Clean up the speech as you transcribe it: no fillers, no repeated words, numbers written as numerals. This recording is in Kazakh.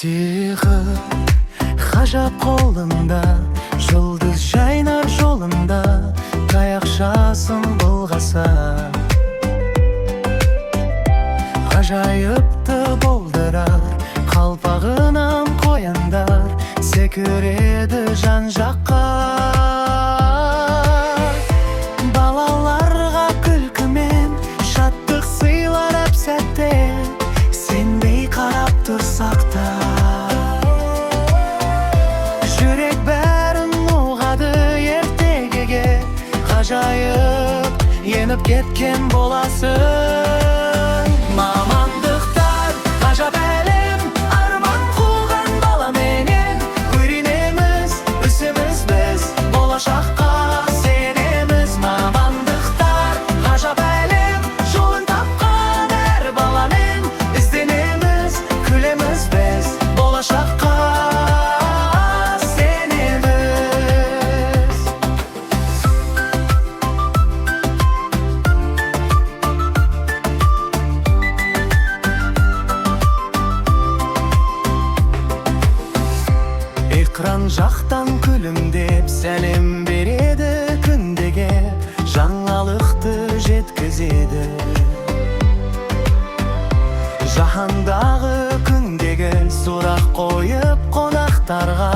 Сиқыр ғажап қолында, жұлдыз жайнар жолында, таяқшасын былғаса. Ғажайыпты болдырар, қалпағынан қояндар, секіреді жан жаққа. Балаларға күлкімен шаттық сыйлар әп сәтте, сенбей қарап тұрсақ та. Жүрек бәрін ұғады ертегіге, ғажайып еніп кеткен боласың. Мамандықтар ғажап әлем, арман қуған баламенен, үйренеміз, өсеміз біз, болашаққа сенеміз. Мамандықтар ғажап әлем, жолын тапқан әр баламен, ізденеміз, күлеміз біз, болашаққа сенеміз. Экран жақтан күлімдеп сәлем береді күндеге, жаңалықты жеткізеді. Жаһандағы күндегі сұрақ қойып қонақтарға,